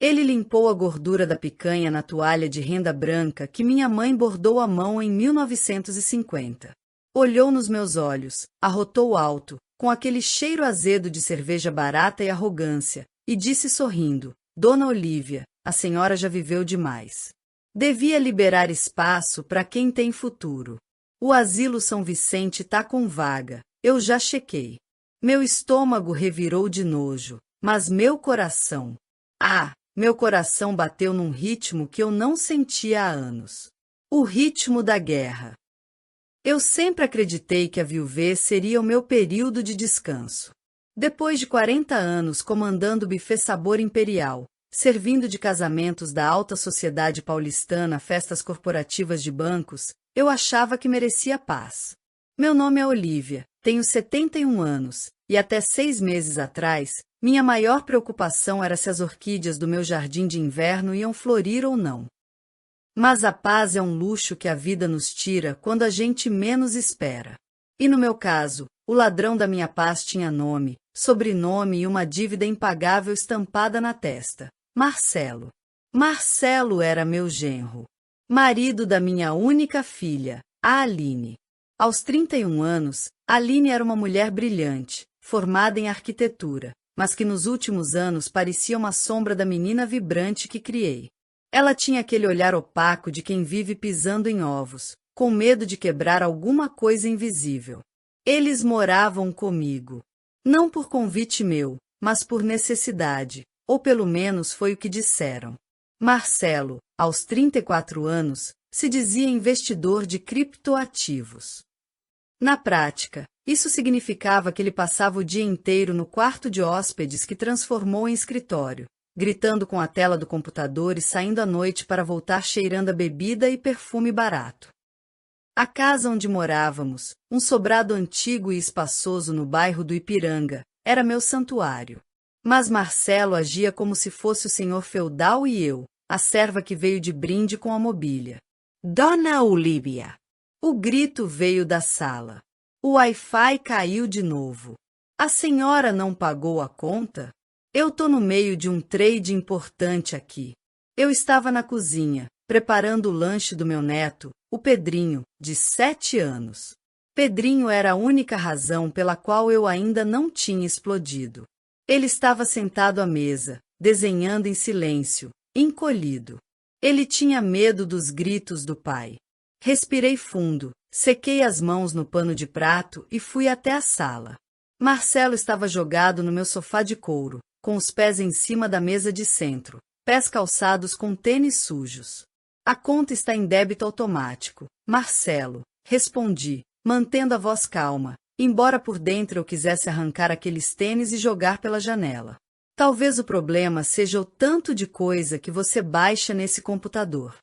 Ele limpou a gordura da picanha na toalha de renda branca que minha mãe bordou à mão em 1950. Olhou nos meus olhos, arrotou alto, com aquele cheiro azedo de cerveja barata e arrogância, e disse sorrindo: Dona Olívia, a senhora já viveu demais. Devia liberar espaço para quem tem futuro. O asilo São Vicente tá com vaga, eu já chequei. Meu estômago revirou de nojo, mas meu coração... Meu coração bateu num ritmo que eu não sentia há anos. O ritmo da guerra. Eu sempre acreditei que a viuvez seria o meu período de descanso. Depois de 40 anos comandando o buffet Sabor Imperial, servindo de casamentos da alta sociedade paulistana a festas corporativas de bancos, eu achava que merecia paz. Meu nome é Olívia, tenho 71 anos, e até 6 meses atrás, minha maior preocupação era se as orquídeas do meu jardim de inverno iam florir ou não. Mas a paz é um luxo que a vida nos tira quando a gente menos espera. E no meu caso, o ladrão da minha paz tinha nome, sobrenome e uma dívida impagável estampada na testa: Marcelo. Marcelo era meu genro. Marido da minha única filha, a Aline. Aos 31 anos, Aline era uma mulher brilhante, formada em arquitetura, mas que nos últimos anos parecia uma sombra da menina vibrante que criei. Ela tinha aquele olhar opaco de quem vive pisando em ovos, com medo de quebrar alguma coisa invisível. Eles moravam comigo. Não por convite meu, mas por necessidade, ou pelo menos foi o que disseram. Marcelo, aos 34 anos, se dizia investidor de criptoativos. Na prática, isso significava que ele passava o dia inteiro no quarto de hóspedes que transformou em escritório, gritando com a tela do computador e saindo à noite para voltar cheirando a bebida e perfume barato. A casa onde morávamos, um sobrado antigo e espaçoso no bairro do Ipiranga, era meu santuário. Mas Marcelo agia como se fosse o senhor feudal e eu, a serva que veio de brinde com a mobília. Dona Olívia! O grito veio da sala. O Wi-Fi caiu de novo. A senhora não pagou a conta? Eu tô no meio de um trade importante aqui. Eu estava na cozinha, preparando o lanche do meu neto, o Pedrinho, de 7 anos. Pedrinho era a única razão pela qual eu ainda não tinha explodido. Ele estava sentado à mesa, desenhando em silêncio, encolhido. Ele tinha medo dos gritos do pai. Respirei fundo, sequei as mãos no pano de prato e fui até a sala. Marcelo estava jogado no meu sofá de couro, com os pés em cima da mesa de centro, pés calçados com tênis sujos. A conta está em débito automático, Marcelo, respondi, mantendo a voz calma, embora por dentro eu quisesse arrancar aqueles tênis e jogar pela janela. Talvez o problema seja o tanto de coisa que você baixa nesse computador.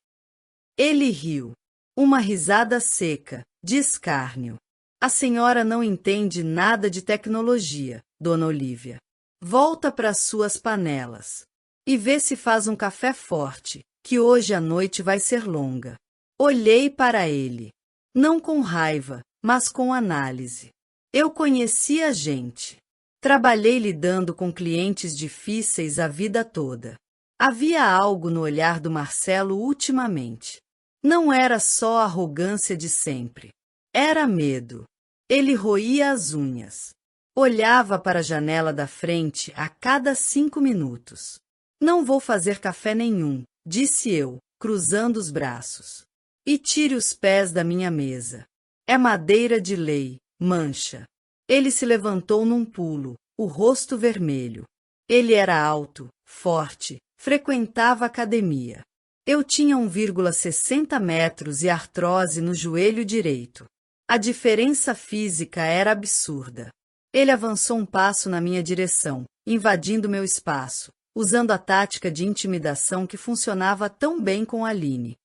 Ele riu. Uma risada seca, de escárnio. A senhora não entende nada de tecnologia, Dona Olívia. Volta para suas panelas. E vê se faz um café forte, que hoje a noite vai ser longa. Olhei para ele. Não com raiva, mas com análise. Eu conhecia a gente. Trabalhei lidando com clientes difíceis a vida toda. Havia algo no olhar do Marcelo ultimamente. Não era só a arrogância de sempre. Era medo. Ele roía as unhas. Olhava para a janela da frente a cada 5 minutos. Não vou fazer café nenhum, disse eu, cruzando os braços. E tire os pés da minha mesa. É madeira de lei, mancha. Ele se levantou num pulo, o rosto vermelho. Ele era alto, forte, frequentava academia. Eu tinha 1,60 metros e artrose no joelho direito. A diferença física era absurda. Ele avançou um passo na minha direção, invadindo meu espaço, usando a tática de intimidação que funcionava tão bem com Aline.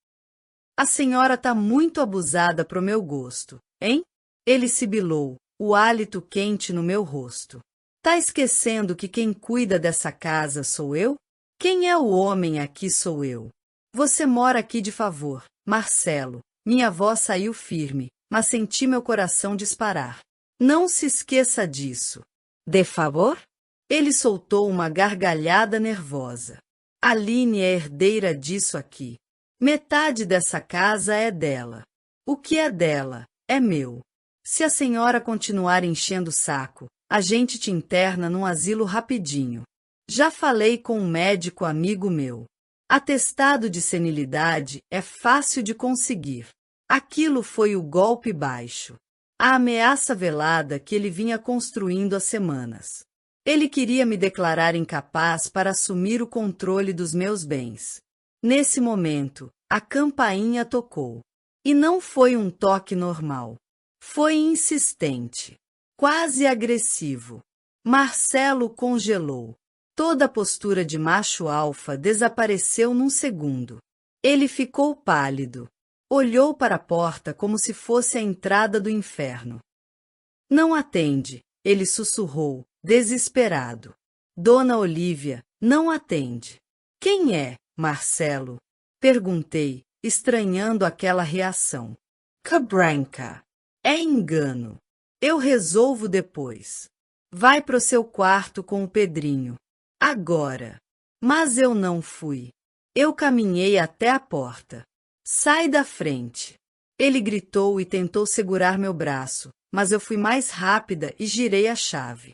A senhora tá muito abusada pro meu gosto, hein? Ele sibilou, o hálito quente no meu rosto. Tá esquecendo que quem cuida dessa casa sou eu? Quem é o homem aqui sou eu. Você mora aqui de favor, Marcelo. Minha voz saiu firme, mas senti meu coração disparar. Não se esqueça disso. De favor? Ele soltou uma gargalhada nervosa. Aline é herdeira disso aqui. Metade dessa casa é dela. O que é dela, é meu. Se a senhora continuar enchendo o saco, a gente te interna num asilo rapidinho. Já falei com um médico amigo meu. Atestado de senilidade é fácil de conseguir. Aquilo foi o golpe baixo. A ameaça velada que ele vinha construindo há semanas. Ele queria me declarar incapaz para assumir o controle dos meus bens. Nesse momento, a campainha tocou. E não foi um toque normal. Foi insistente, quase agressivo. Marcelo congelou. Toda a postura de macho alfa desapareceu num segundo. Ele ficou pálido. Olhou para a porta como se fosse a entrada do inferno. Não atende, ele sussurrou, desesperado. Dona Olívia, não atende. Quem é, Marcelo? Perguntei, estranhando aquela reação. Cabranca. É engano. Eu resolvo depois. Vai pro seu quarto com o Pedrinho. Agora. Mas eu não fui. Eu caminhei até a porta. Sai da frente. Ele gritou e tentou segurar meu braço, mas eu fui mais rápida e girei a chave.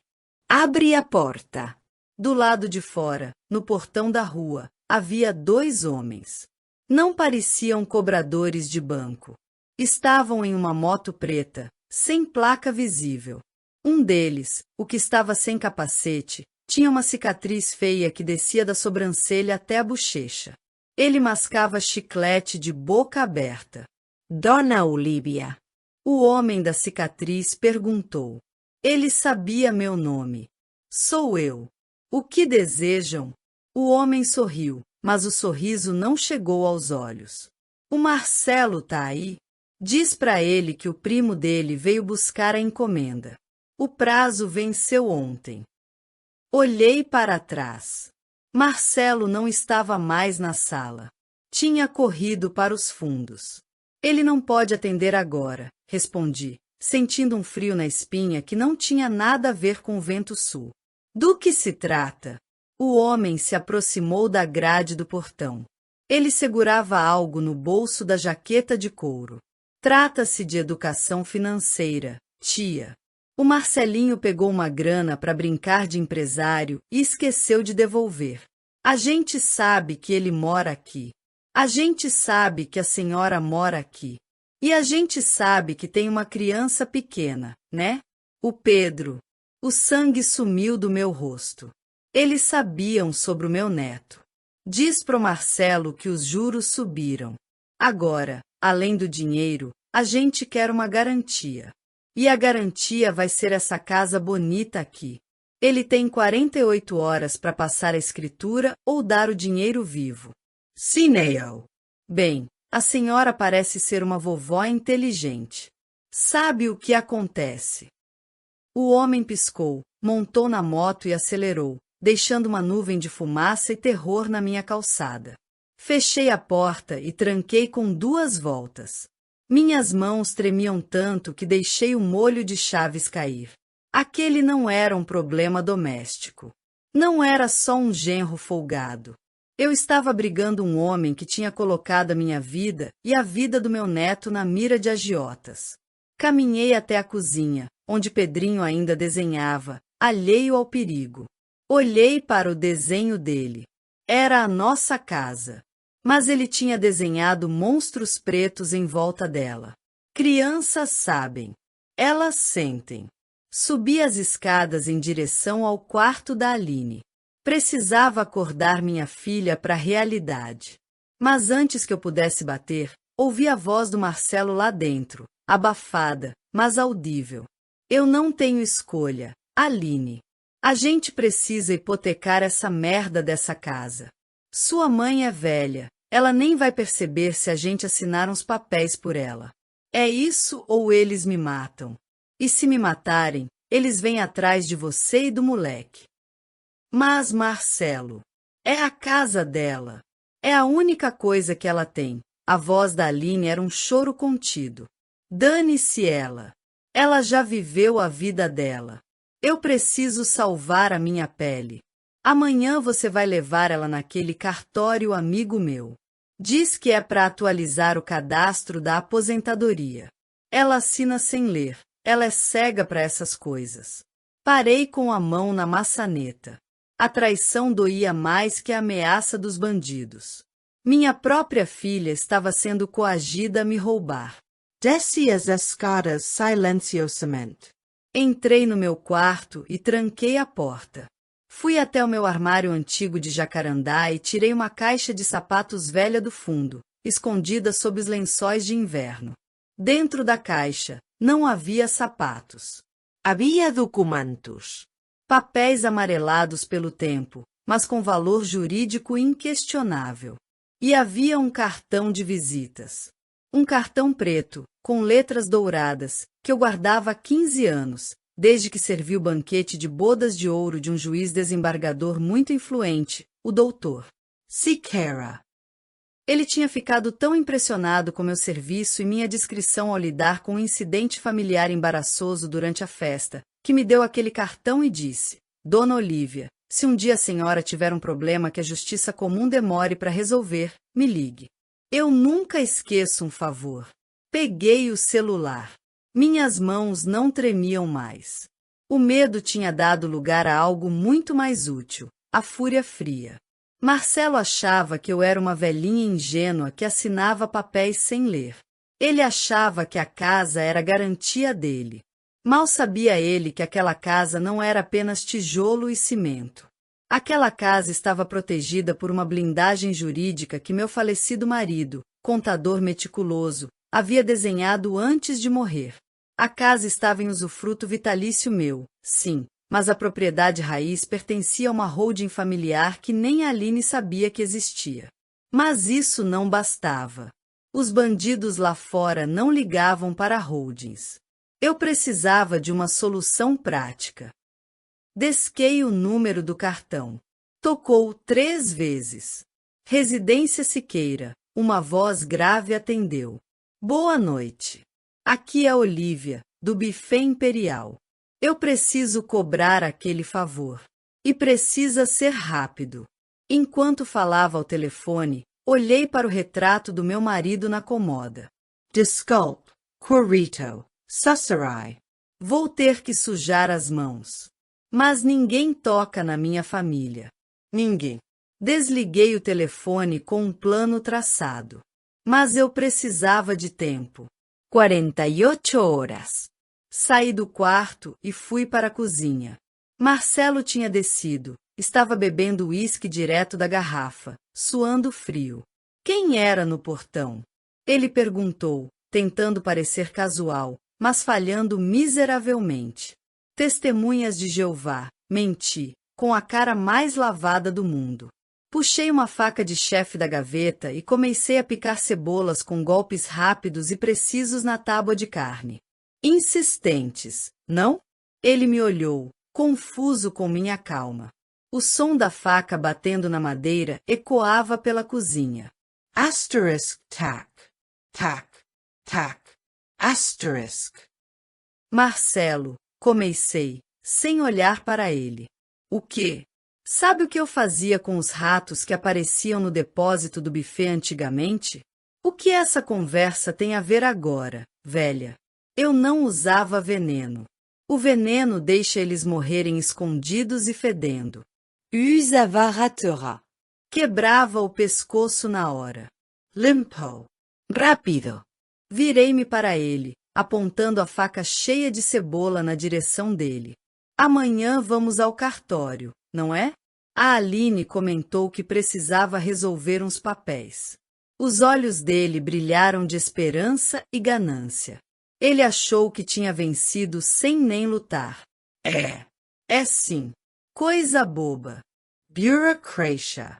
Abre a porta. Do lado de fora, no portão da rua, havia 2 homens. Não pareciam cobradores de banco. Estavam em uma moto preta, sem placa visível. Um deles, o que estava sem capacete, tinha uma cicatriz feia que descia da sobrancelha até a bochecha. Ele mascava chiclete de boca aberta. Dona Olívia. O homem da cicatriz perguntou. Ele sabia meu nome. Sou eu. O que desejam? O homem sorriu, mas o sorriso não chegou aos olhos. O Marcelo tá aí? Diz para ele que o primo dele veio buscar a encomenda. O prazo venceu ontem. Olhei para trás. Marcelo não estava mais na sala. Tinha corrido para os fundos. Ele não pode atender agora, respondi, sentindo um frio na espinha que não tinha nada a ver com o vento sul. Do que se trata? O homem se aproximou da grade do portão. Ele segurava algo no bolso da jaqueta de couro. Trata-se de educação financeira, tia. O Marcelinho pegou uma grana para brincar de empresário e esqueceu de devolver. A gente sabe que ele mora aqui. A gente sabe que a senhora mora aqui. E a gente sabe que tem uma criança pequena, né? O Pedro. O sangue sumiu do meu rosto. Eles sabiam sobre o meu neto. Diz pro Marcelo que os juros subiram. Agora, além do dinheiro, a gente quer uma garantia. E a garantia vai ser essa casa bonita aqui. Ele tem 48 horas para passar a escritura ou dar o dinheiro vivo. Sineo. Bem, a senhora parece ser uma vovó inteligente. Sabe o que acontece? O homem piscou, montou na moto e acelerou, deixando uma nuvem de fumaça e terror na minha calçada. Fechei a porta e tranquei com 2 voltas. Minhas mãos tremiam tanto que deixei o molho de chaves cair. Aquele não era um problema doméstico. Não era só um genro folgado. Eu estava abrigando um homem que tinha colocado a minha vida e a vida do meu neto na mira de agiotas. Caminhei até a cozinha, onde Pedrinho ainda desenhava, alheio ao perigo. Olhei para o desenho dele. Era a nossa casa. Mas ele tinha desenhado monstros pretos em volta dela. Crianças sabem. Elas sentem. Subi as escadas em direção ao quarto da Aline. Precisava acordar minha filha para a realidade. Mas antes que eu pudesse bater, ouvi a voz do Marcelo lá dentro, abafada, mas audível. Eu não tenho escolha, Aline. A gente precisa hipotecar essa merda dessa casa. Sua mãe é velha, ela nem vai perceber se a gente assinar uns papéis por ela. É isso ou eles me matam. E se me matarem, eles vêm atrás de você e do moleque. Mas, Marcelo, é a casa dela. É a única coisa que ela tem. A voz da Aline era um choro contido. Dane-se ela. Ela já viveu a vida dela. Eu preciso salvar a minha pele. Amanhã você vai levar ela naquele cartório amigo meu. Diz que é para atualizar o cadastro da aposentadoria. Ela assina sem ler. Ela é cega para essas coisas. Parei com a mão na maçaneta. A traição doía mais que a ameaça dos bandidos. Minha própria filha estava sendo coagida a me roubar. Desci as escadas silenciosamente. Entrei no meu quarto e tranquei a porta. Fui até o meu armário antigo de jacarandá e tirei uma caixa de sapatos velha do fundo, escondida sob os lençóis de inverno. Dentro da caixa, não havia sapatos. Havia documentos. Papéis amarelados pelo tempo, mas com valor jurídico inquestionável. E havia um cartão de visitas. Um cartão preto, com letras douradas, que eu guardava há 15 anos, desde que servi o banquete de bodas de ouro de um juiz desembargador muito influente, o doutor Siqueira. Ele tinha ficado tão impressionado com meu serviço e minha discrição ao lidar com um incidente familiar embaraçoso durante a festa, que me deu aquele cartão e disse: Dona Olívia, se um dia a senhora tiver um problema que a justiça comum demore para resolver, me ligue. Eu nunca esqueço um favor. Peguei o celular. Minhas mãos não tremiam mais. O medo tinha dado lugar a algo muito mais útil, a fúria fria. Marcelo achava que eu era uma velhinha ingênua que assinava papéis sem ler. Ele achava que a casa era garantia dele. Mal sabia ele que aquela casa não era apenas tijolo e cimento. Aquela casa estava protegida por uma blindagem jurídica que meu falecido marido, contador meticuloso, havia desenhado antes de morrer. A casa estava em usufruto vitalício meu, sim, mas a propriedade raiz pertencia a uma holding familiar que nem a Aline sabia que existia. Mas isso não bastava. Os bandidos lá fora não ligavam para holdings. Eu precisava de uma solução prática. Desquei o número do cartão. Tocou 3 vezes. Residência Siqueira. Uma voz grave atendeu. Boa noite. Aqui é Olívia, do Buffet Imperial. Eu preciso cobrar aquele favor. E precisa ser rápido. Enquanto falava ao telefone, olhei para o retrato do meu marido na comoda. Desculpe, Corrito, Susserai. Vou ter que sujar as mãos. Mas ninguém toca na minha família. Ninguém. Desliguei o telefone com um plano traçado. Mas eu precisava de tempo. 48 horas. Saí do quarto e fui para a cozinha. Marcelo tinha descido. Estava bebendo uísque direto da garrafa, suando frio. Quem era no portão? Ele perguntou, tentando parecer casual, mas falhando miseravelmente. Testemunhas de Jeová, menti, com a cara mais lavada do mundo. Puxei uma faca de chefe da gaveta e comecei a picar cebolas com golpes rápidos e precisos na tábua de carne. Insistentes, não? Ele me olhou, confuso com minha calma. O som da faca batendo na madeira ecoava pela cozinha. Asterisk, tac, tac, tac, asterisk. Marcelo, comecei, sem olhar para ele. O quê? Sabe o que eu fazia com os ratos que apareciam no depósito do buffet antigamente? O que essa conversa tem a ver agora, velha? Eu não usava veneno. O veneno deixa eles morrerem escondidos e fedendo. Usava ratera. Quebrava o pescoço na hora. Limpo. Rápido. Virei-me para ele, apontando a faca cheia de cebola na direção dele. Amanhã vamos ao cartório, não é? A Aline comentou que precisava resolver uns papéis. Os olhos dele brilharam de esperança e ganância. Ele achou que tinha vencido sem nem lutar. É sim. Coisa boba. Burocracia.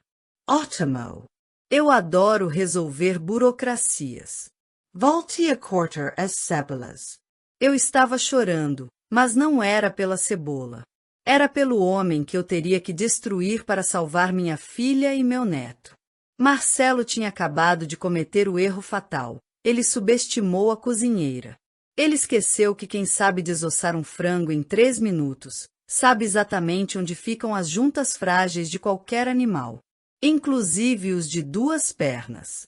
Ótimo. Eu adoro resolver burocracias. Volte a cortar as cebolas. Eu estava chorando, mas não era pela cebola. Era pelo homem que eu teria que destruir para salvar minha filha e meu neto. Marcelo tinha acabado de cometer o erro fatal. Ele subestimou a cozinheira. Ele esqueceu que quem sabe desossar um frango em 3 minutos, Sabe exatamente onde ficam as juntas frágeis de qualquer animal, inclusive os de 2 pernas.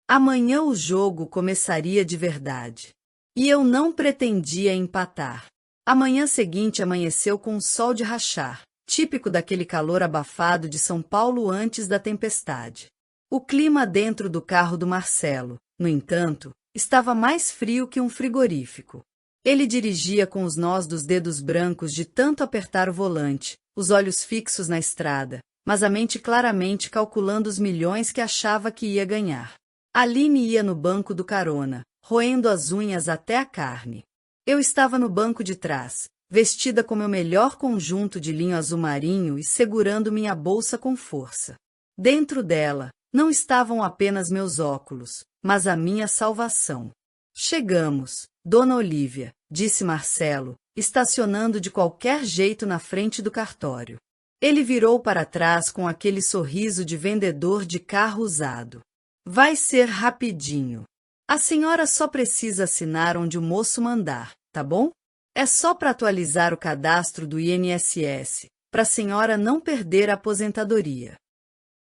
Amanhã o jogo começaria de verdade. E eu não pretendia empatar. A manhã seguinte amanheceu com um sol de rachar, típico daquele calor abafado de São Paulo antes da tempestade. O clima dentro do carro do Marcelo, no entanto, estava mais frio que um frigorífico. Ele dirigia com os nós dos dedos brancos de tanto apertar o volante, os olhos fixos na estrada, mas a mente claramente calculando os milhões que achava que ia ganhar. Aline ia no banco do carona, roendo as unhas até a carne. Eu estava no banco de trás, vestida com meu melhor conjunto de linho azul marinho e segurando minha bolsa com força. Dentro dela, não estavam apenas meus óculos, mas a minha salvação. Chegamos, Dona Olívia, disse Marcelo, estacionando de qualquer jeito na frente do cartório. Ele virou para trás com aquele sorriso de vendedor de carro usado. Vai ser rapidinho. A senhora só precisa assinar onde o moço mandar, tá bom? É só para atualizar o cadastro do INSS, para a senhora não perder a aposentadoria.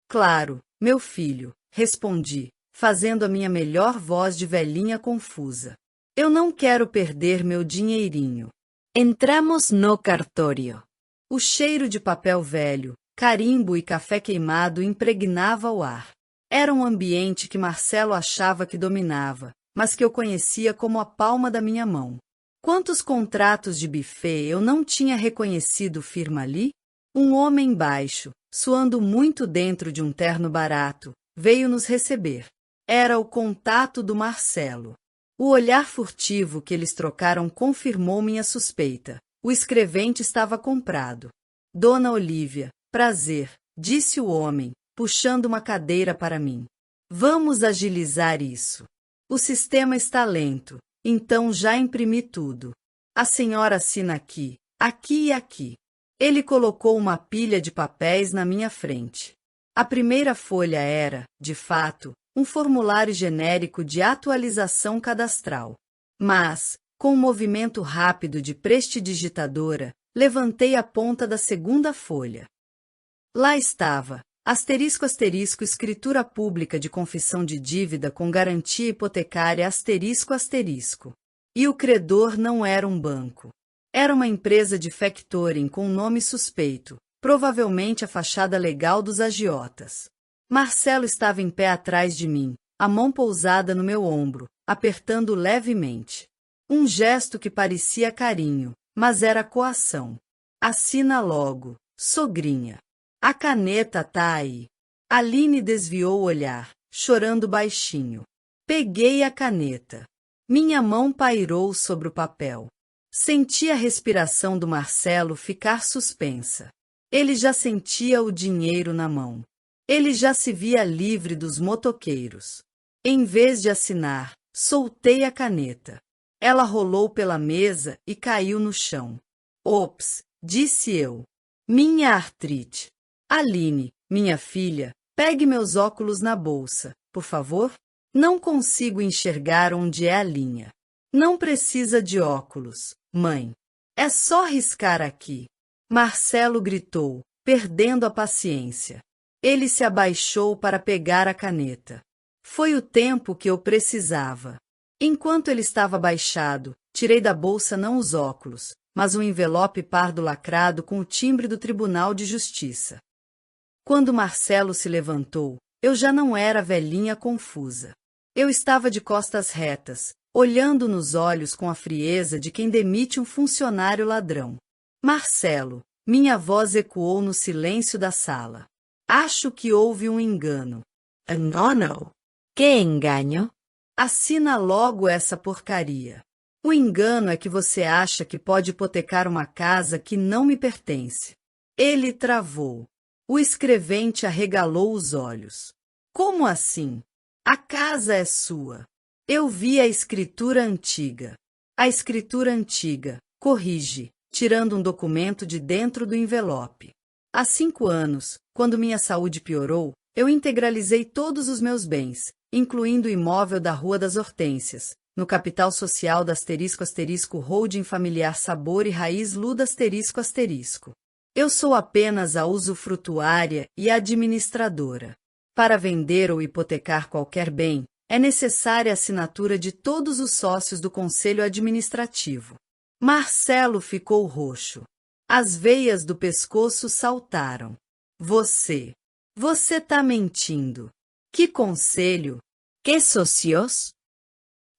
Claro, meu filho, respondi, fazendo a minha melhor voz de velhinha confusa. Eu não quero perder meu dinheirinho. Entramos no cartório. O cheiro de papel velho, carimbo e café queimado impregnava o ar. Era um ambiente que Marcelo achava que dominava, mas que eu conhecia como a palma da minha mão. Quantos contratos de buffet eu não tinha reconhecido firma ali? Um homem baixo, suando muito dentro de um terno barato, veio nos receber. Era o contato do Marcelo. O olhar furtivo que eles trocaram confirmou minha suspeita. O escrevente estava comprado. Dona Olívia, prazer, disse o homem, puxando uma cadeira para mim. Vamos agilizar isso. O sistema está lento, então já imprimi tudo. A senhora assina aqui, aqui e aqui. Ele colocou uma pilha de papéis na minha frente. A primeira folha era, de fato, um formulário genérico de atualização cadastral. Mas, com um movimento rápido de prestidigitadora, levantei a ponta da segunda folha. Lá estava, asterisco asterisco escritura pública de confissão de dívida com garantia hipotecária asterisco asterisco. E o credor não era um banco. Era uma empresa de factoring com nome suspeito, provavelmente a fachada legal dos agiotas. Marcelo estava em pé atrás de mim, a mão pousada no meu ombro, apertando levemente. Um gesto que parecia carinho, mas era coação. Assina logo, sogrinha. A caneta tá aí. Aline desviou o olhar, chorando baixinho. Peguei a caneta. Minha mão pairou sobre o papel. Senti a respiração do Marcelo ficar suspensa. Ele já sentia o dinheiro na mão. Ele já se via livre dos motoqueiros. Em vez de assinar, soltei a caneta. Ela rolou pela mesa e caiu no chão. Ops, disse eu. Minha artrite. Aline, minha filha, pegue meus óculos na bolsa, por favor. Não consigo enxergar onde é a linha. Não precisa de óculos, mãe. É só riscar aqui. Marcelo gritou, perdendo a paciência. Ele se abaixou para pegar a caneta. Foi o tempo que eu precisava. Enquanto ele estava abaixado, tirei da bolsa não os óculos, mas um envelope pardo lacrado com o timbre do Tribunal de Justiça. Quando Marcelo se levantou, eu já não era velhinha confusa. Eu estava de costas retas, olhando nos olhos com a frieza de quem demite um funcionário ladrão. Marcelo, minha voz ecoou no silêncio da sala. Acho que houve um engano. Engano? Que engano? Assina logo essa porcaria. O engano é que você acha que pode hipotecar uma casa que não me pertence. Ele travou. O escrevente arregalou os olhos. Como assim? A casa é sua. Eu vi a escritura antiga. A escritura antiga, corrige, tirando um documento de dentro do envelope. Há 5 anos, quando minha saúde piorou, eu integralizei todos os meus bens, incluindo o imóvel da Rua das Hortênsias, no capital social da holding familiar sabor e raiz luda ***. Eu sou apenas a usufrutuária e administradora. Para vender ou hipotecar qualquer bem, é necessária a assinatura de todos os sócios do conselho administrativo. Marcelo ficou roxo. As veias do pescoço saltaram. Você tá mentindo. Que conselho? Que socios?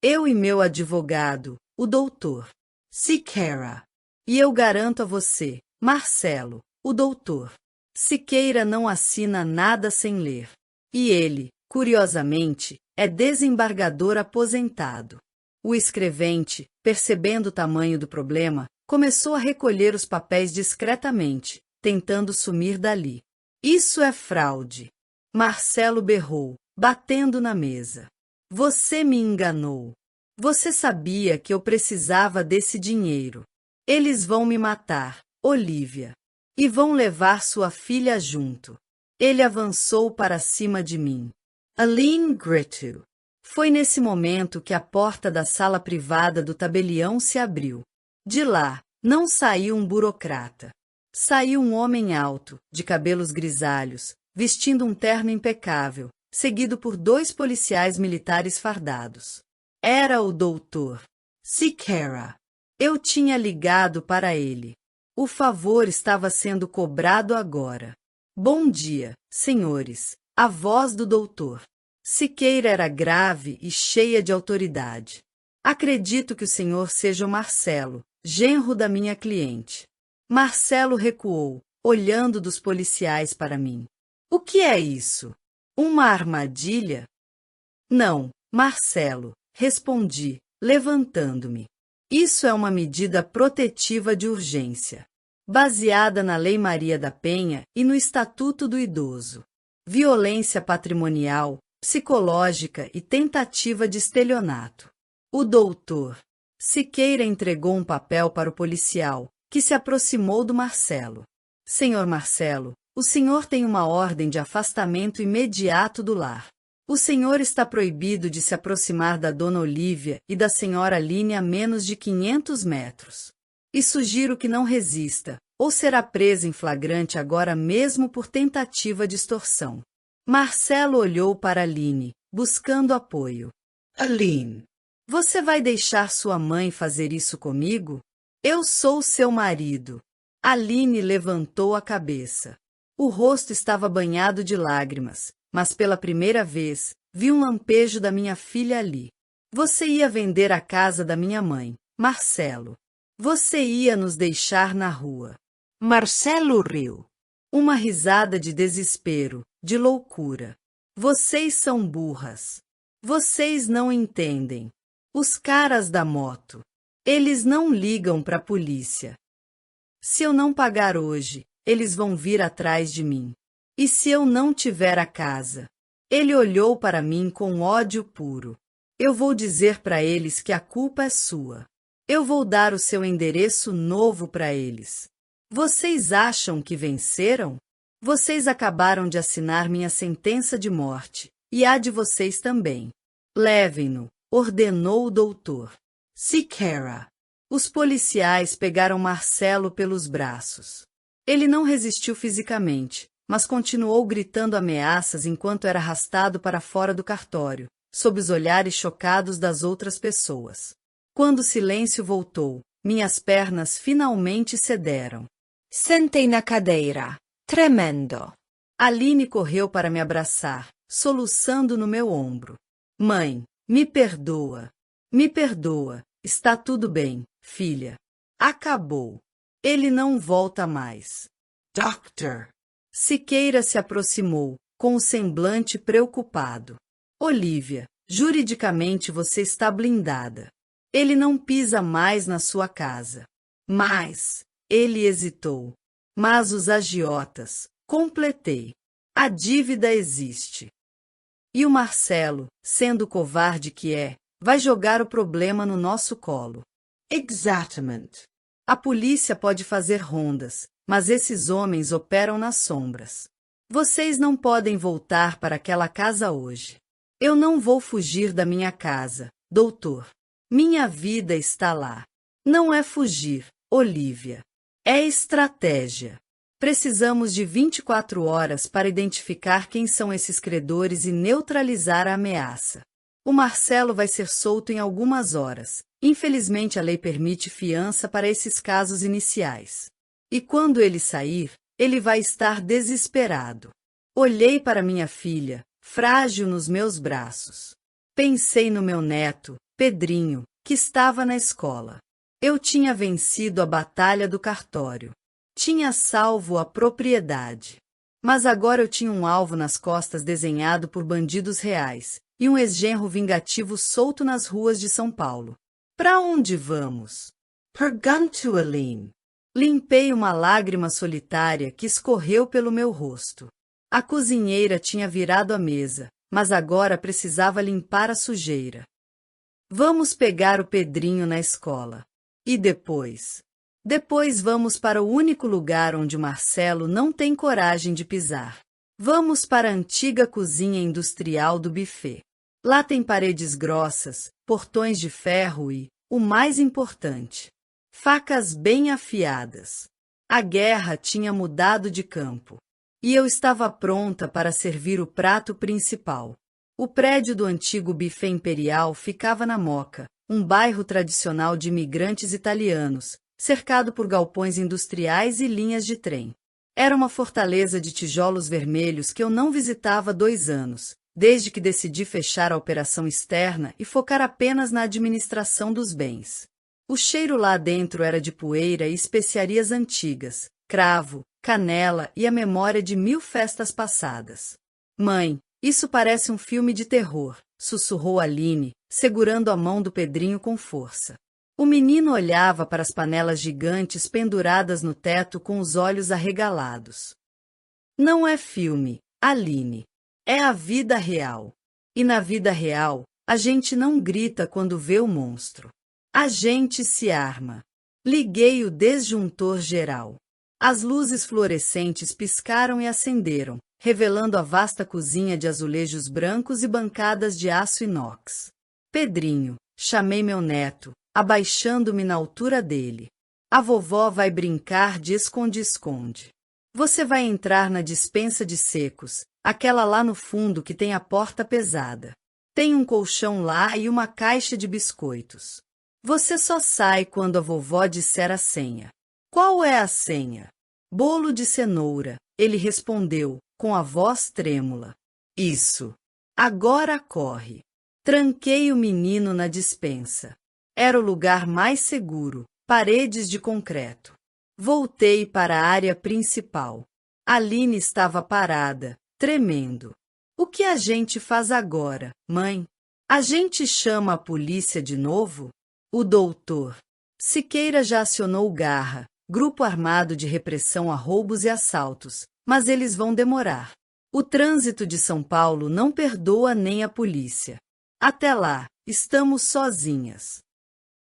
Eu e meu advogado, o doutor Siqueira. E eu garanto a você, Marcelo, o doutor Siqueira não assina nada sem ler. E ele, curiosamente, é desembargador aposentado. O escrevente, percebendo o tamanho do problema, começou a recolher os papéis discretamente, tentando sumir dali. Isso é fraude. Marcelo berrou, batendo na mesa. Você me enganou. Você sabia que eu precisava desse dinheiro. Eles vão me matar, Olivia. E vão levar sua filha junto. Ele avançou para cima de mim. Aline gritou. Foi nesse momento que a porta da sala privada do tabelião se abriu. De lá, não saiu um burocrata. Saiu um homem alto, de cabelos grisalhos, vestindo um terno impecável, seguido por 2 policiais militares fardados. Era o doutor Siqueira. Eu tinha ligado para ele. O favor estava sendo cobrado agora. Bom dia, senhores. A voz do doutor Siqueira era grave e cheia de autoridade. Acredito que o senhor seja o Marcelo, genro da minha cliente. Marcelo recuou, olhando dos policiais para mim. O que é isso? Uma armadilha? Não, Marcelo, respondi, levantando-me. Isso é uma medida protetiva de urgência, baseada na Lei Maria da Penha e no Estatuto do Idoso. Violência patrimonial, psicológica e tentativa de estelionato. O doutor Siqueira entregou um papel para o policial, que se aproximou do Marcelo. Senhor Marcelo, o senhor tem uma ordem de afastamento imediato do lar. O senhor está proibido de se aproximar da dona Olívia e da senhora Aline a menos de 500 metros. E sugiro que não resista, ou será preso em flagrante agora mesmo por tentativa de extorsão. Marcelo olhou para Aline, buscando apoio. Aline, você vai deixar sua mãe fazer isso comigo? Eu sou seu marido. Aline levantou a cabeça. O rosto estava banhado de lágrimas, mas pela primeira vez, vi um lampejo da minha filha ali. Você ia vender a casa da minha mãe, Marcelo. Você ia nos deixar na rua. Marcelo riu. Uma risada de desespero, de loucura. Vocês são burras. Vocês não entendem. Os caras da moto. Eles não ligam para a polícia. Se eu não pagar hoje, eles vão vir atrás de mim. E se eu não tiver a casa? Ele olhou para mim com ódio puro. Eu vou dizer para eles que a culpa é sua. Eu vou dar o seu endereço novo para eles. Vocês acham que venceram? Vocês acabaram de assinar minha sentença de morte, e a de vocês também. Levem-no, ordenou o doutor Siqueira. Os policiais pegaram Marcelo pelos braços. Ele não resistiu fisicamente, mas continuou gritando ameaças enquanto era arrastado para fora do cartório, sob os olhares chocados das outras pessoas. Quando o silêncio voltou, minhas pernas finalmente cederam. Sentei na cadeira, tremendo. Aline correu para me abraçar, soluçando no meu ombro. Mãe, me perdoa. Me perdoa. Está tudo bem, filha. Acabou. Ele não volta mais. Doctor. Siqueira se aproximou, com o semblante preocupado. Olívia, juridicamente você está blindada. Ele não pisa mais na sua casa. Mas, ele hesitou. Mas os agiotas, completei. A dívida existe. E o Marcelo, sendo o covarde que é, vai jogar o problema no nosso colo. Exatamente. A polícia pode fazer rondas, mas esses homens operam nas sombras. Vocês não podem voltar para aquela casa hoje. Eu não vou fugir da minha casa, doutor Minha vida está lá. Não é fugir, Olivia. É estratégia. Precisamos de 24 horas para identificar quem são esses credores e neutralizar a ameaça. O Marcelo vai ser solto em algumas horas. Infelizmente, a lei permite fiança para esses casos iniciais. E quando ele sair, ele vai estar desesperado. Olhei para minha filha, frágil nos meus braços. Pensei no meu neto, Pedrinho, que estava na escola. Eu tinha vencido a batalha do cartório. Tinha salvo a propriedade. Mas agora eu tinha um alvo nas costas desenhado por bandidos reais e um ex-genro vingativo solto nas ruas de São Paulo. Para onde vamos? Perguntou Aline. Limpei uma lágrima solitária que escorreu pelo meu rosto. A cozinheira tinha virado a mesa, mas agora precisava limpar a sujeira. Vamos pegar o Pedrinho na escola. E depois? Depois vamos para o único lugar onde o Marcelo não tem coragem de pisar. Vamos para a antiga cozinha industrial do buffet. Lá tem paredes grossas, portões de ferro e, o mais importante, facas bem afiadas. A guerra tinha mudado de campo. E eu estava pronta para servir o prato principal. O prédio do antigo buffet imperial ficava na Moca, um bairro tradicional de imigrantes italianos, cercado por galpões industriais e linhas de trem. Era uma fortaleza de tijolos vermelhos que eu não visitava há 2 anos, desde que decidi fechar a operação externa e focar apenas na administração dos bens. O cheiro lá dentro era de poeira e especiarias antigas, cravo, canela e a memória de 1000 festas passadas. Mãe, isso parece um filme de terror, sussurrou Aline, segurando a mão do Pedrinho com força. O menino olhava para as panelas gigantes penduradas no teto com os olhos arregalados. Não é filme, Aline. É a vida real. E na vida real, a gente não grita quando vê o monstro. A gente se arma. Liguei o desjuntor geral. As luzes fluorescentes piscaram e acenderam, revelando a vasta cozinha de azulejos brancos e bancadas de aço inox. Pedrinho, chamei meu neto, abaixando-me na altura dele. A vovó vai brincar de esconde-esconde. Você vai entrar na despensa de secos, aquela lá no fundo que tem a porta pesada. Tem um colchão lá e uma caixa de biscoitos. Você só sai quando a vovó disser a senha. Qual é a senha? Bolo de cenoura, ele respondeu, com a voz trêmula. Isso. Agora corre. Tranquei o menino na despensa. Era o lugar mais seguro, paredes de concreto. Voltei para a área principal. Aline estava parada, tremendo. O que a gente faz agora, mãe? A gente chama a polícia de novo? O doutor Siqueira já acionou o Garra, grupo armado de repressão a roubos e assaltos, mas eles vão demorar. O trânsito de São Paulo não perdoa nem a polícia. Até lá, estamos sozinhas.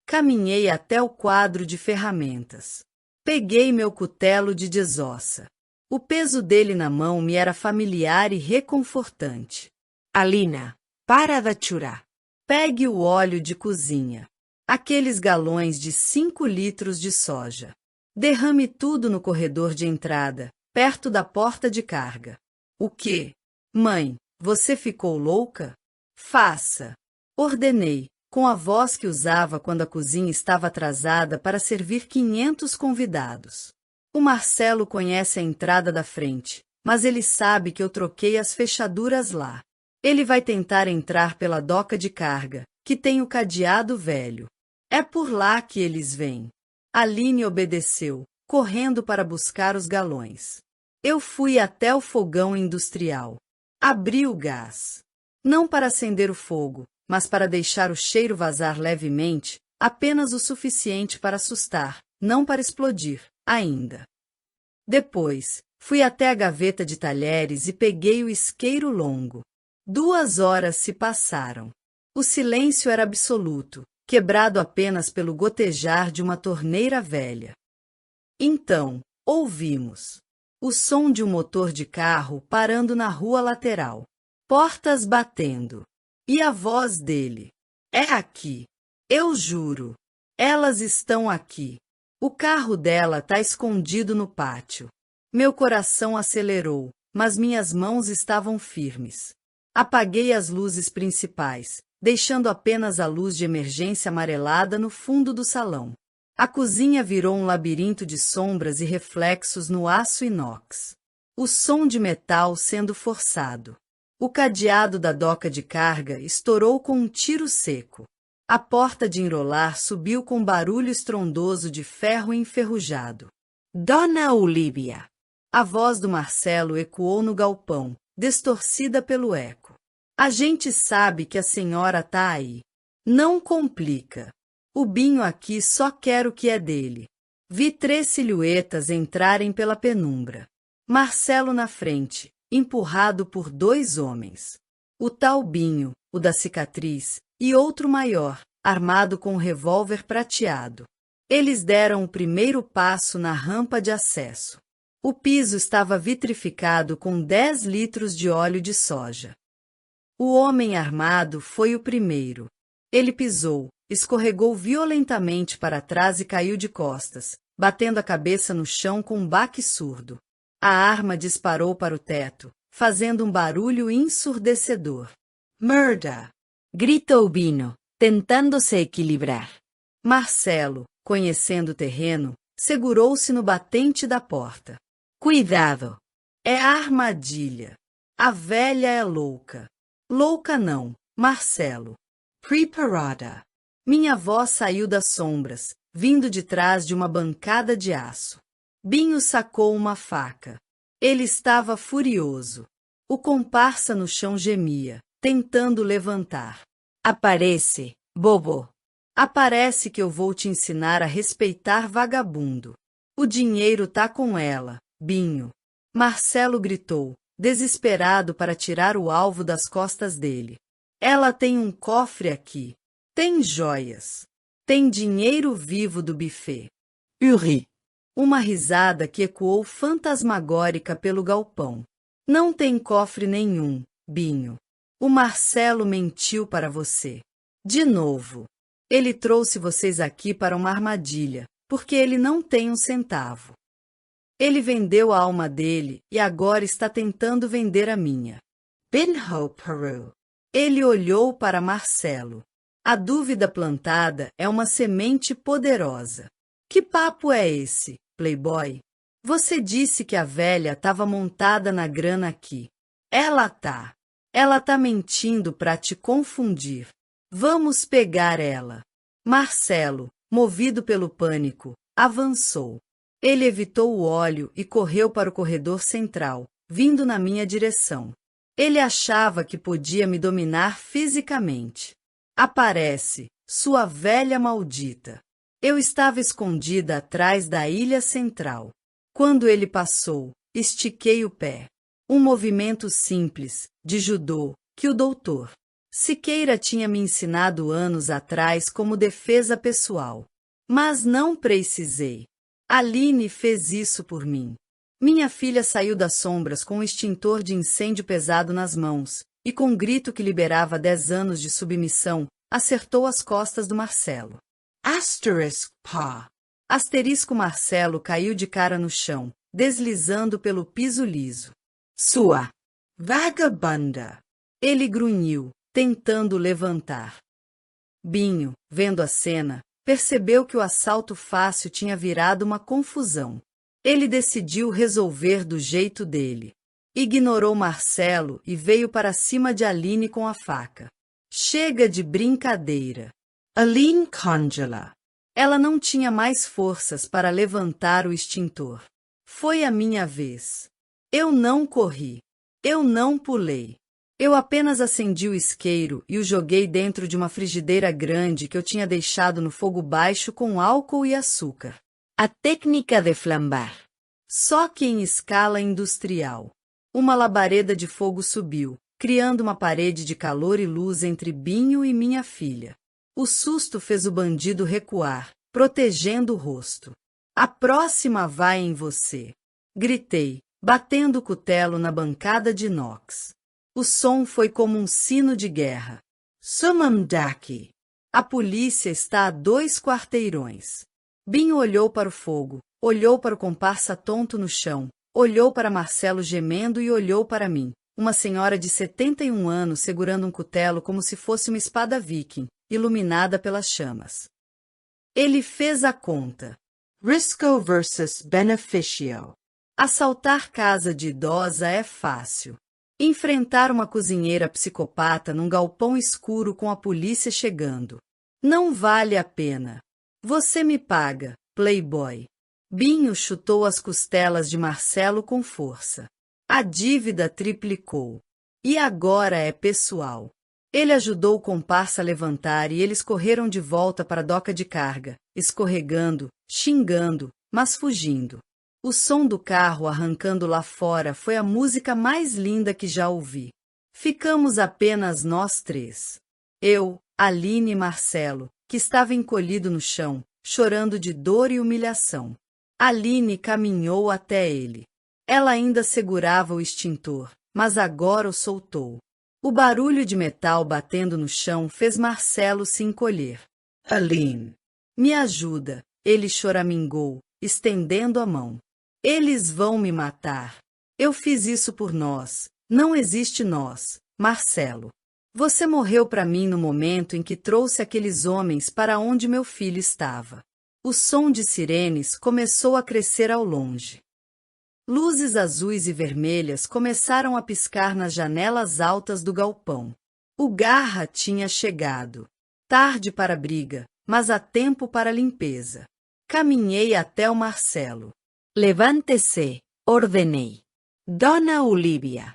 Caminhei até o quadro de ferramentas. Peguei meu cutelo de desossa. O peso dele na mão me era familiar e reconfortante. Alina, para de chorar. Pegue o óleo de cozinha. Aqueles galões de 5 litros de soja. Derrame tudo no corredor de entrada, perto da porta de carga. O quê? Mãe, você ficou louca? Faça. Ordenei, com a voz que usava quando a cozinha estava atrasada para servir 500 convidados. O Marcelo conhece a entrada da frente, mas ele sabe que eu troquei as fechaduras lá. Ele vai tentar entrar pela doca de carga, que tem o cadeado velho. É por lá que eles vêm. Aline obedeceu, correndo para buscar os galões. Eu fui até o fogão industrial. Abri o gás. Não para acender o fogo, mas para deixar o cheiro vazar levemente, apenas o suficiente para assustar, não para explodir, ainda. Depois, fui até a gaveta de talheres e peguei o isqueiro longo. 2 horas se passaram. O silêncio era absoluto, quebrado apenas pelo gotejar de uma torneira velha. Então, ouvimos o som de um motor de carro parando na rua lateral. Portas batendo. E a voz dele. É aqui. Eu juro. Elas estão aqui. O carro dela tá escondido no pátio. Meu coração acelerou, mas minhas mãos estavam firmes. Apaguei as luzes principais, deixando apenas a luz de emergência amarelada no fundo do salão. A cozinha virou um labirinto de sombras e reflexos no aço inox. O som de metal sendo forçado. O cadeado da doca de carga estourou com um tiro seco. A porta de enrolar subiu com barulho estrondoso de ferro enferrujado. Dona Olivia. A voz do Marcelo ecoou no galpão, distorcida pelo eco. A gente sabe que a senhora tá aí. Não complica. O Binho aqui só quer o que é dele. Vi 3 silhuetas entrarem pela penumbra. Marcelo na frente, empurrado por 2 homens. O tal Binho, o da cicatriz, e outro maior, armado com um revólver prateado. Eles deram o primeiro passo na rampa de acesso. O piso estava vitrificado com 10 litros de óleo de soja. O homem armado foi o primeiro. Ele pisou, escorregou violentamente para trás e caiu de costas, batendo a cabeça no chão com um baque surdo. A arma disparou para o teto, fazendo um barulho ensurdecedor. Murder! Gritou Bino, tentando se equilibrar. Marcelo, conhecendo o terreno, segurou-se no batente da porta. Cuidado! É armadilha. A velha é louca. Louca não, Marcelo. Preparada. Minha voz saiu das sombras, vindo de trás de uma bancada de aço. Binho sacou uma faca. Ele estava furioso. O comparsa no chão gemia, tentando levantar. Aparece, bobo. Aparece que eu vou te ensinar a respeitar vagabundo. O dinheiro tá com ela, Binho. Marcelo gritou, desesperado para tirar o alvo das costas dele. Ela tem um cofre aqui. Tem joias. Tem dinheiro vivo do buffet. Uri. Uma risada que ecoou fantasmagórica pelo galpão. Não tem cofre nenhum, Binho. O Marcelo mentiu para você. De novo. Ele trouxe vocês aqui para uma armadilha, porque ele não tem um centavo. Ele vendeu a alma dele e agora está tentando vender a minha. Binho Peru. Ele olhou para Marcelo. A dúvida plantada é uma semente poderosa. Que papo é esse, playboy? Você disse que a velha estava montada na grana aqui. Ela tá. Ela tá mentindo para te confundir. Vamos pegar ela. Marcelo, movido pelo pânico, avançou. Ele evitou o óleo e correu para o corredor central, vindo na minha direção. Ele achava que podia me dominar fisicamente. Aparece, sua velha maldita. Eu estava escondida atrás da ilha central. Quando ele passou, estiquei o pé. Um movimento simples, de judô, que o doutor Siqueira tinha me ensinado anos atrás como defesa pessoal. Mas não precisei. Aline fez isso por mim. Minha filha saiu das sombras com um extintor de incêndio pesado nas mãos, e com um grito que liberava 10 anos de submissão, acertou as costas do Marcelo. Asterisk pa. Asterisco Marcelo caiu de cara no chão, deslizando pelo piso liso. Sua vagabunda. Ele grunhiu, tentando levantar. Binho, vendo a cena, percebeu que o assalto fácil tinha virado uma confusão. Ele decidiu resolver do jeito dele. Ignorou Marcelo e veio para cima de Aline com a faca. Chega de brincadeira. Aline congela. Ela não tinha mais forças para levantar o extintor. Foi a minha vez. Eu não corri. Eu não pulei. Eu apenas acendi o isqueiro e o joguei dentro de uma frigideira grande que eu tinha deixado no fogo baixo com álcool e açúcar. A técnica de flambar. Só que em escala industrial. Uma labareda de fogo subiu, criando uma parede de calor e luz entre Binho e minha filha. O susto fez o bandido recuar, protegendo o rosto. A próxima vai em você. Gritei, batendo o cutelo na bancada de inox. O som foi como um sino de guerra. Sumam daqui. A polícia está a 2 quarteirões. Binho olhou para o fogo, olhou para o comparsa tonto no chão, olhou para Marcelo gemendo e olhou para mim, uma senhora de 71 anos segurando um cutelo como se fosse uma espada viking, iluminada pelas chamas. Ele fez a conta. Risco versus Beneficio. Assaltar casa de idosa é fácil. Enfrentar uma cozinheira psicopata num galpão escuro com a polícia chegando. Não vale a pena. Você me paga, playboy. Binho chutou as costelas de Marcelo com força. A dívida triplicou. E agora é pessoal. Ele ajudou o comparsa a levantar e eles correram de volta para a doca de carga, escorregando, xingando, mas fugindo. O som do carro arrancando lá fora foi a música mais linda que já ouvi. Ficamos apenas nós 3. Eu, Aline e Marcelo, que estava encolhido no chão, chorando de dor e humilhação. Aline caminhou até ele. Ela ainda segurava o extintor, mas agora o soltou. O barulho de metal batendo no chão fez Marcelo se encolher. Aline. Me ajuda, ele choramingou, estendendo a mão. Eles vão me matar. Eu fiz isso por nós. Não existe nós, Marcelo. Você morreu para mim no momento em que trouxe aqueles homens para onde meu filho estava. O som de sirenes começou a crescer ao longe. Luzes azuis e vermelhas começaram a piscar nas janelas altas do galpão. O Garra tinha chegado. Tarde para a briga, mas a tempo para a limpeza. Caminhei até o Marcelo. Levante-se, ordenei. Dona Olivia,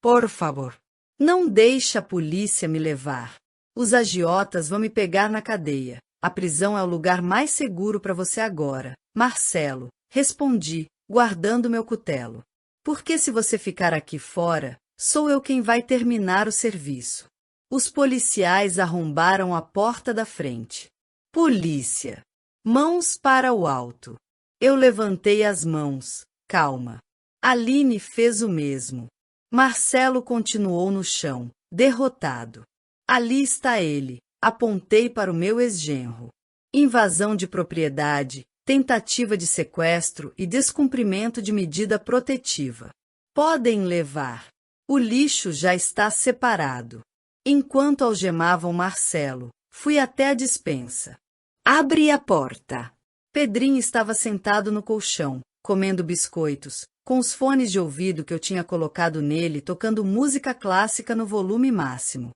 por favor. Não deixe a polícia me levar. Os agiotas vão me pegar na cadeia. A prisão é o lugar mais seguro para você agora, Marcelo. Respondi, guardando meu cutelo. Porque se você ficar aqui fora, sou eu quem vai terminar o serviço. Os policiais arrombaram a porta da frente. Polícia! Mãos para o alto. Eu levantei as mãos. Calma. Aline fez o mesmo. Marcelo continuou no chão, derrotado. Ali está ele. Apontei para o meu ex-genro. Invasão de propriedade, tentativa de sequestro e descumprimento de medida protetiva. Podem levar. O lixo já está separado. Enquanto algemavam Marcelo, fui até a despensa. Abre a porta. Pedrinho estava sentado no colchão, comendo biscoitos, com os fones de ouvido que eu tinha colocado nele tocando música clássica no volume máximo.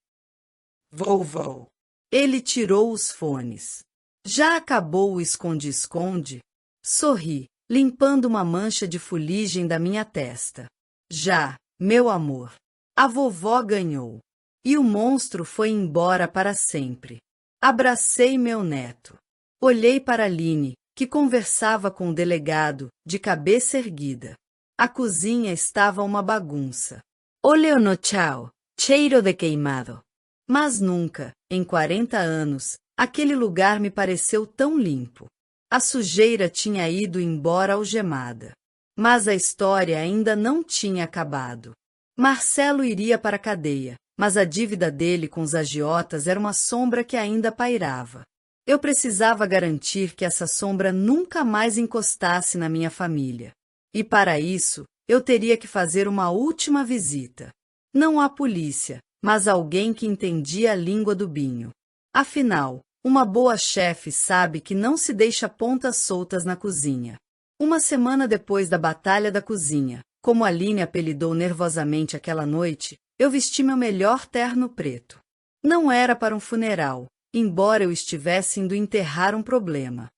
Vovô. Ele tirou os fones. Já acabou o esconde-esconde? Sorri, limpando uma mancha de fuligem da minha testa. Já, meu amor. A vovó ganhou. E o monstro foi embora para sempre. Abracei meu neto. Olhei para Aline, que conversava com o delegado, de cabeça erguida. A cozinha estava uma bagunça. Oleo no chao, cheiro de queimado. Mas nunca, em 40 anos, aquele lugar me pareceu tão limpo. A sujeira tinha ido embora algemada. Mas a história ainda não tinha acabado. Marcelo iria para a cadeia, mas a dívida dele com os agiotas era uma sombra que ainda pairava. Eu precisava garantir que essa sombra nunca mais encostasse na minha família. E para isso, eu teria que fazer uma última visita. Não à polícia, mas a alguém que entendia a língua do Binho. Afinal, uma boa chefe sabe que não se deixa pontas soltas na cozinha. Uma semana depois da Batalha da Cozinha, como Aline apelidou nervosamente aquela noite, eu vesti meu melhor terno preto. Não era para um funeral, embora eu estivesse indo enterrar um problema.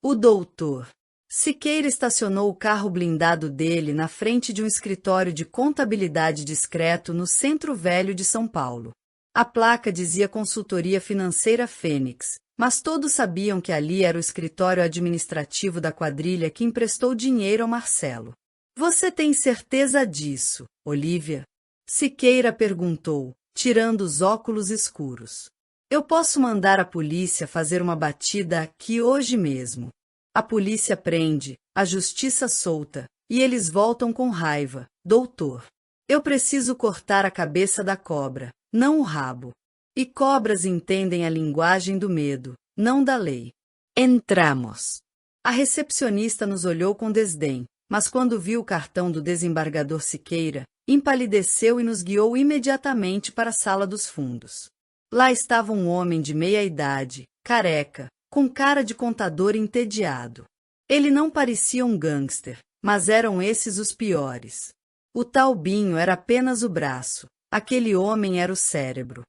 O doutor Siqueira estacionou o carro blindado dele na frente de um escritório de contabilidade discreto no Centro Velho de São Paulo. A placa dizia Consultoria Financeira Fênix, mas todos sabiam que ali era o escritório administrativo da quadrilha que emprestou dinheiro ao Marcelo. Você tem certeza disso, Olivia? Siqueira perguntou, tirando os óculos escuros. Eu posso mandar a polícia fazer uma batida aqui hoje mesmo. A polícia prende, a justiça solta, e eles voltam com raiva. Doutor, eu preciso cortar a cabeça da cobra, não o rabo. E cobras entendem a linguagem do medo, não da lei. Entramos. A recepcionista nos olhou com desdém, mas quando viu o cartão do desembargador Siqueira, empalideceu e nos guiou imediatamente para a sala dos fundos. Lá estava um homem de meia idade, careca, com cara de contador entediado. Ele não parecia um gangster, mas eram esses os piores. O tal Binho era apenas o braço, aquele homem era o cérebro.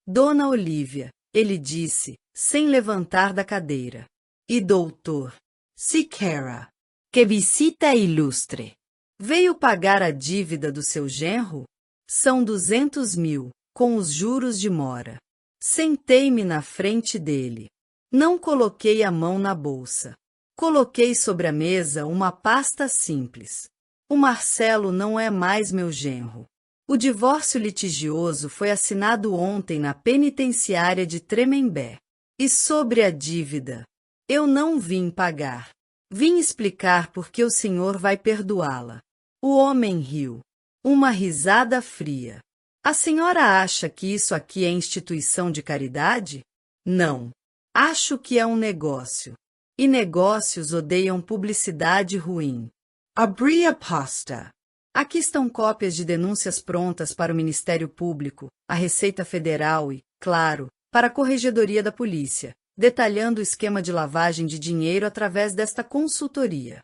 Dona Olívia, ele disse, sem levantar da cadeira. E doutor Siqueira, que visita ilustre. Veio pagar a dívida do seu genro? São 200.000, com os juros de mora. Sentei-me na frente dele. Não coloquei a mão na bolsa. Coloquei sobre a mesa uma pasta simples. O Marcelo não é mais meu genro. O divórcio litigioso foi assinado ontem na penitenciária de Tremembé. E sobre a dívida? Eu não vim pagar. Vim explicar por que o senhor vai perdoá-la. O homem riu. Uma risada fria. A senhora acha que isso aqui é instituição de caridade? Não. Acho que é um negócio. E negócios odeiam publicidade ruim. Abri a pasta. Aqui estão cópias de denúncias prontas para o Ministério Público, a Receita Federal e, claro, para a Corregedoria da Polícia, detalhando o esquema de lavagem de dinheiro através desta consultoria.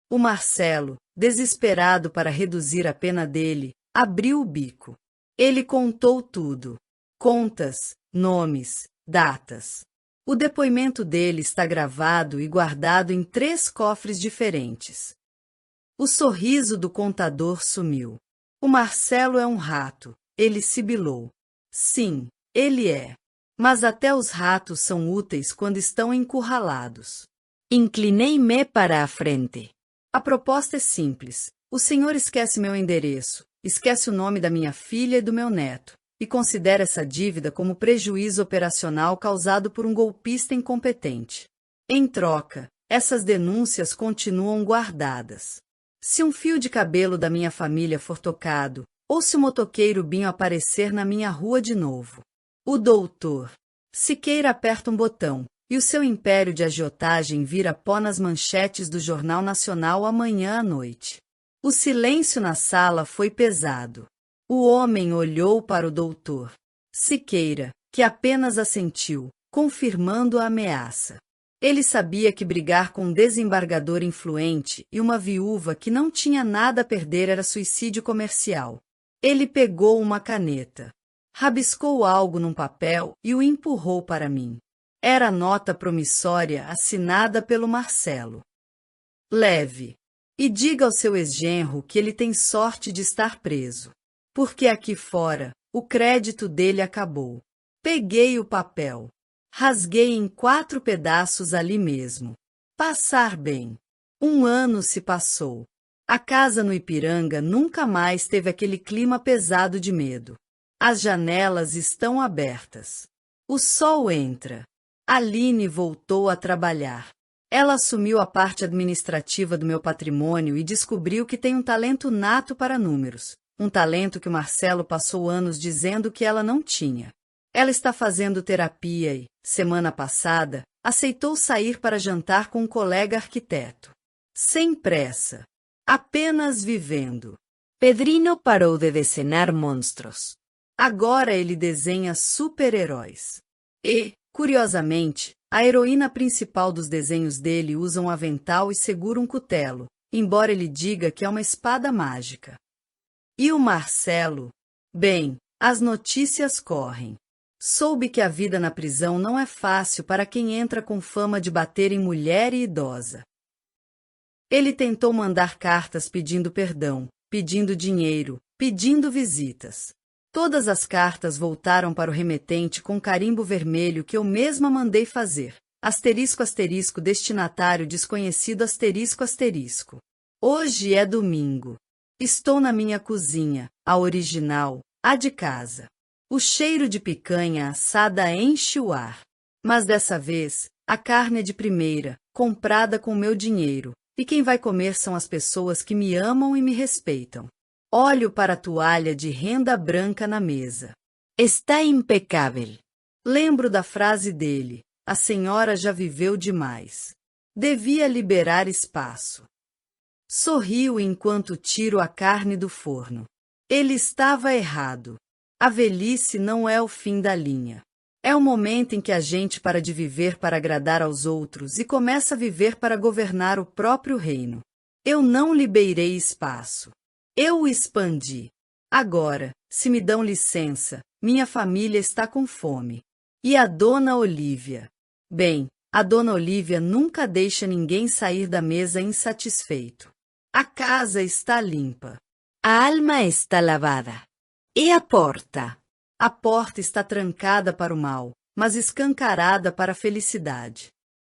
O Marcelo, desesperado para reduzir a pena dele, abriu o bico. Ele contou tudo. Contas, nomes, datas. O depoimento dele está gravado e guardado em 3 cofres diferentes. O sorriso do contador sumiu. O Marcelo é um rato, ele sibilou. Sim, ele é. Mas até os ratos são úteis quando estão encurralados. Inclinei-me para a frente. A proposta é simples. O senhor esquece meu endereço, esquece o nome da minha filha e do meu neto, e considera essa dívida como prejuízo operacional causado por um golpista incompetente. Em troca, essas denúncias continuam guardadas. Se um fio de cabelo da minha família for tocado, ou se o motoqueiro Binho aparecer na minha rua de novo, o doutor Siqueira aperta um botão, e o seu império de agiotagem vira pó nas manchetes do Jornal Nacional amanhã à noite. O silêncio na sala foi pesado. O homem olhou para o doutor Siqueira, que apenas assentiu, confirmando a ameaça. Ele sabia que brigar com um desembargador influente e uma viúva que não tinha nada a perder era suicídio comercial. Ele pegou uma caneta, rabiscou algo num papel e o empurrou para mim. Era nota promissória assinada pelo Marcelo. Leve. E diga ao seu ex-genro que ele tem sorte de estar preso. Porque aqui fora, o crédito dele acabou. Peguei o papel. Rasguei em 4 pedaços ali mesmo. Passar bem. 1 ano se passou. A casa no Ipiranga nunca mais teve aquele clima pesado de medo. As janelas estão abertas. O sol entra. Aline voltou a trabalhar. Ela assumiu a parte administrativa do meu patrimônio e descobriu que tem um talento nato para números. Um talento que o Marcelo passou anos dizendo que ela não tinha. Ela está fazendo terapia e, semana passada, aceitou sair para jantar com um colega arquiteto. Sem pressa. Apenas vivendo. Pedrino parou de desenhar monstros. Agora ele desenha super-heróis. E, curiosamente, a heroína principal dos desenhos dele usa um avental e segura um cutelo, embora ele diga que é uma espada mágica. E o Marcelo? Bem, as notícias correm. Soube que a vida na prisão não é fácil para quem entra com fama de bater em mulher e idosa. Ele tentou mandar cartas pedindo perdão, pedindo dinheiro, pedindo visitas. Todas as cartas voltaram para o remetente com carimbo vermelho que eu mesma mandei fazer. Asterisco, asterisco, destinatário desconhecido, asterisco, asterisco. Hoje é domingo. Estou na minha cozinha, a original, a de casa. O cheiro de picanha assada enche o ar. Mas dessa vez, a carne é de primeira, comprada com meu dinheiro, e quem vai comer são as pessoas que me amam e me respeitam. Olho para a toalha de renda branca na mesa. Está impecável. Lembro da frase dele: a senhora já viveu demais. Devia liberar espaço. Sorrio enquanto tiro a carne do forno. Ele estava errado. A velhice não é o fim da linha. É o momento em que a gente para de viver para agradar aos outros e começa a viver para governar o próprio reino. Eu não liberei espaço. Eu o expandi. Agora, se me dão licença, minha família está com fome. E a dona Olívia? Bem, a dona Olívia nunca deixa ninguém sair da mesa insatisfeito. A casa está limpa. A alma está lavada. E a porta? A porta está trancada para o mal, mas escancarada para a felicidade.